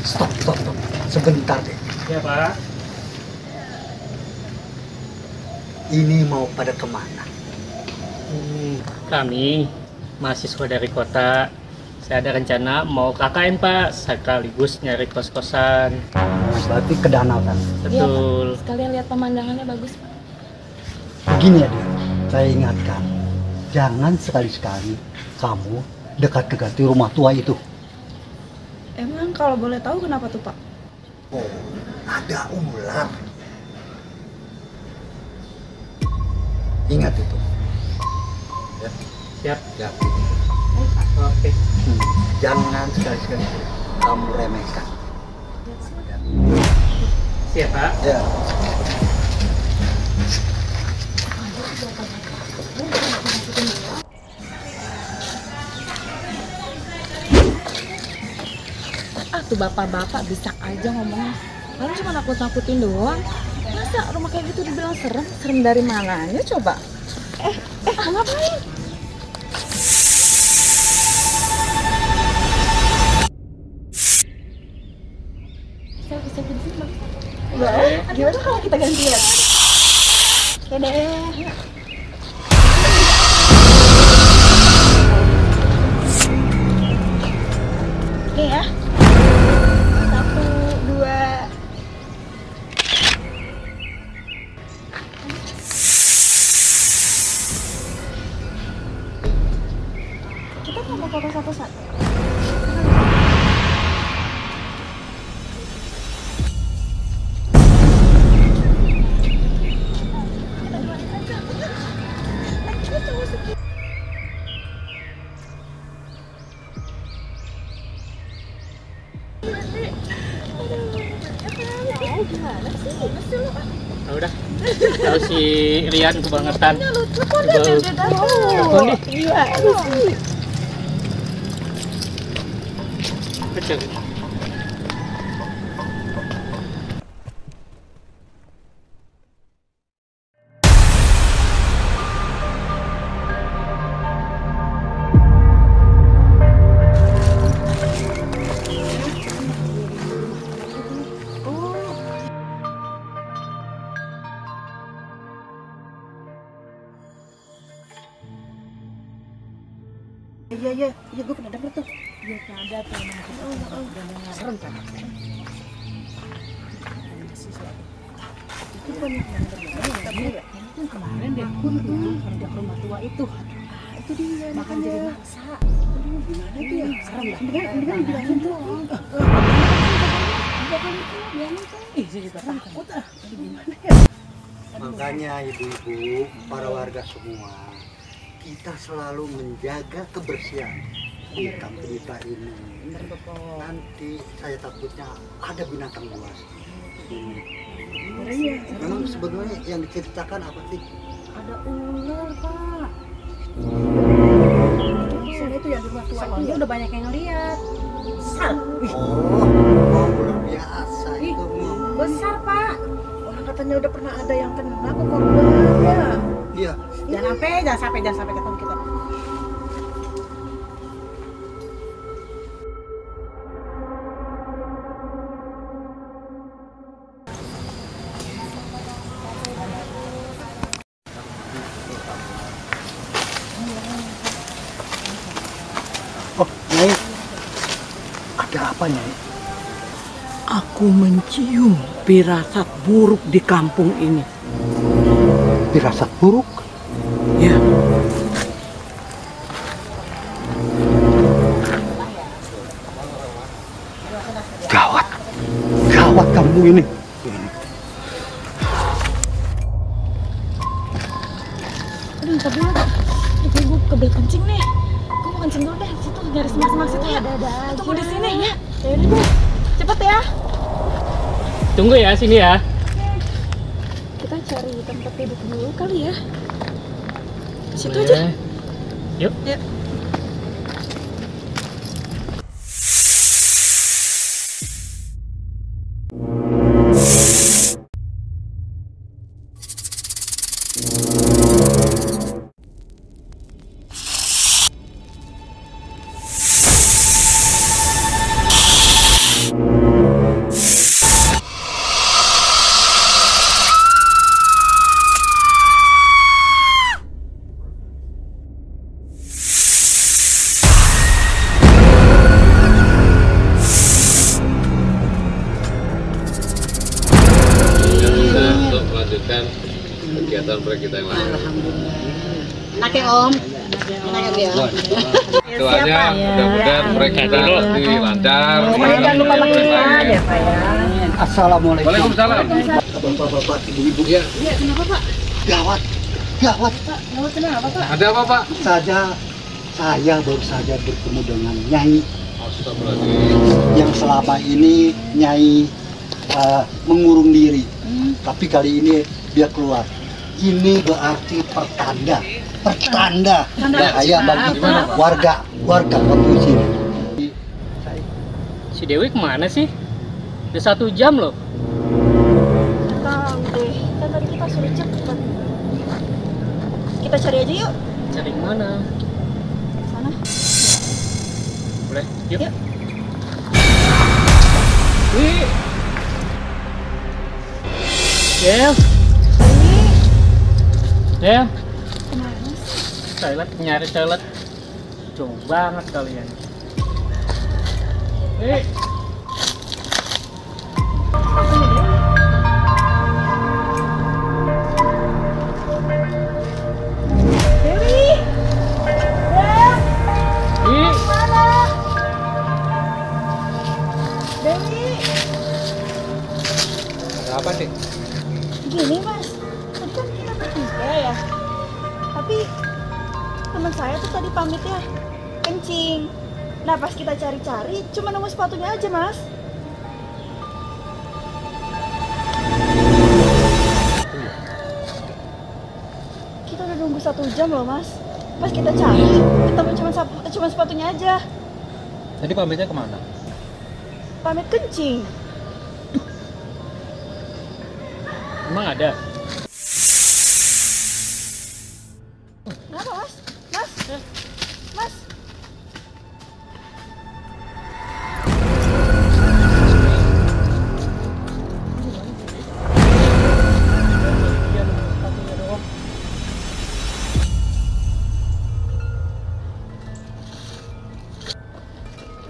Stop. Sebentar deh. Ya Pak. Ini mau pada kemana? Kami mahasiswa dari kota. Saya ada rencana mau KKN Pak, sekaligus nyari kos-kosan. Berarti ke danau kan? Betul. Iya, Pak. Sekalian lihat pemandangannya bagus, Pak. Begini ya, dia. Saya ingatkan, jangan sekali-sekali kamu dekat-dekati rumah tua itu. Emang kalau boleh tahu kenapa tuh, Pak? Oh, ada ular. Ingat itu. Ya. Siap. Ya. Oke. Jangan sekali-sekali kamu remehkan. Siap Pak. Ya. Tuh bapak-bapak bisa aja ngomongnya. Lalu cuma nakut-nakutin doang. Masa rumah kayak gitu dibilang serem? Serem dari mananya coba? Mau ngapain? Bisa di sini bagus. Gimana kalau kita gantian? Oke deh. Oke ya. 1, 2. Kita nggak mau foto satu-satu. Gimana sih? Masih lu Nah, udah. Kalau si Rian kebangetan. telepon deh, beda Telepon nih. Iya, sih. Kecil. Iya, gue pernah denger tuh. Iya, ada tuh. Udah dengerin kan. Itu kan yang kemarin deh, kerja ke rumah tua itu. Itu dia makan jadi maksa. Aduh, gimana tuh ya? Serem ya? Mendingan dibilangin tuh. Ih, saya juga takut gimana ya? Makanya ibu-ibu, para warga semua, kita selalu menjaga kebersihan di kampung kita ini. Nanti saya takutnya ada binatang buas. Memang sebetulnya yang diceritakan apa sih? Ada ular, Pak. Itu yang di rumah tua itu udah banyak yang ngeliat. Besar. Oh, luar biasa itu. Besar, Pak. Orang katanya udah pernah ada yang kena ke korbannya. Iya. Jangan sampai ketemu kita. Oh, Nyai. Ada apa, Nyai? Aku mencium firasat buruk di kampung ini. Firasat buruk? Ya, Gawat. Gawat kamu ini. Aduh, tapi gue kebelet kencing nih. Gue mau kencing dulu deh. Situ nyari semak-semak situ ya. Tunggu di sini ya. Yaudah deh. Cepet ya. Tunggu ya sini ya. Kita cari tempat duduk dulu kali ya. Situ Boleh. aja. Yuk. Yuk. kegiatan proyek kita yang lain. Enak ya Om? Enak ya? Doanya mudah-mudahan proyek kita nanti lancar. Pokoknya jangan lupa mengingat ya Pak ya. Assalamualaikum. Waalaikumsalam. Bapak-bapak, ibu-ibu. Iya. Iya, kenapa Pak? Gawat, gawat. Pak, kenapa Pak? Ada apa Pak? Saya baru saja bertemu dengan Nyai Astagfirullahaladzim. yang selama ini Nyai mengurung diri. Tapi kali ini dia keluar. Ini berarti pertanda bahaya bagi warga kampung sini. Si Dewi kemana sih? Udah 1 jam loh. Tahu deh, kan tadi kita suruh cepet. Kita cari aja yuk. Cari mana? Sana. Boleh? Yuk. Yuk. Wih. Del. Del. Kemana sih? Toilet, nyari toilet. Jauh banget kalian. Dewi! Ih, Mana? Dewi! Ada apa nih? Gini Mas, tadi kan kita bertiga ya. Tapi teman saya tuh tadi pamitnya kencing. Nah pas kita cari-cari, cuma nemu sepatunya aja Mas. Kita udah nunggu 1 jam loh Mas. Pas kita cari, ketemu cuma sepatunya aja. Tadi pamitnya kemana? Pamit kencing. emang ada? Kenapa Mas? Mas? Mas?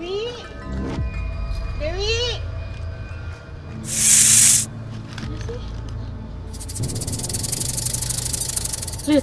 Dewi? Dewi? Lihat.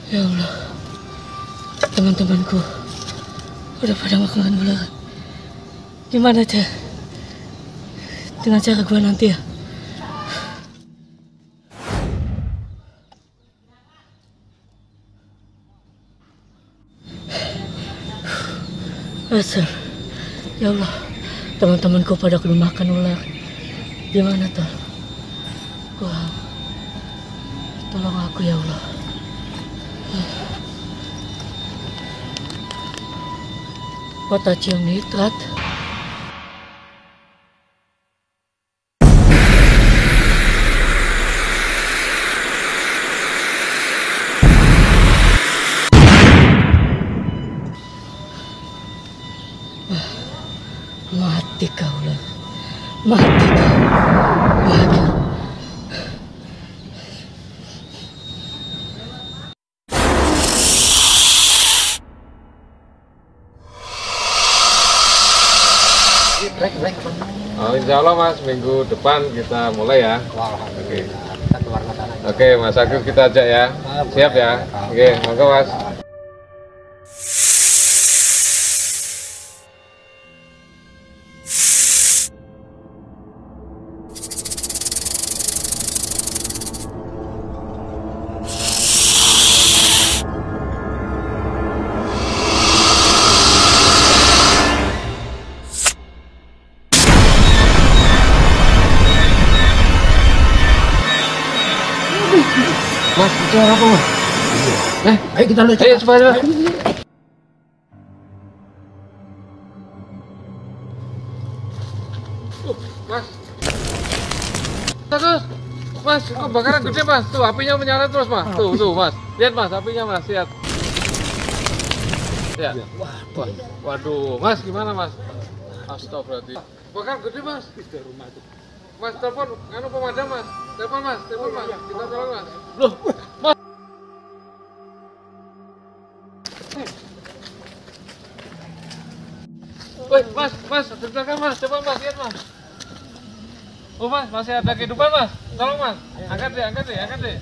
Ya Allah, teman-temanku udah pada makan belum? Gimana dengan cara gua nanti ya? Asal, ya Allah, teman-temanku pada belum makan ular. Gimana tuh? Wah, tolong aku ya Allah. Potasium nitrat. Mati kau lah. Mati kau. Mati. Oh, insya Allah Mas, minggu depan kita mulai ya. Oke. Oke, Mas Agus kita ajak ya. Siap ya. Oke, monggo Mas. suara apa? Ayo kita lihat. Ayo coba. Mas. Bagus. Mas, kebakaran gede mas. Tuh apinya menyala terus mas. Tuh mas. Lihat mas, apinya mas. Lihat. Ya. Wah. Waduh, mas gimana mas? Astagfirullahaladzim. Kebakaran gede mas. Mas telepon, anu pemadam mas. Telepon mas. Kita tolong mas. Loh, mas. Woi, mas, di belakang mas, coba mas, lihat mas. Oh mas, masih ada kehidupan mas, tolong mas, angkat deh.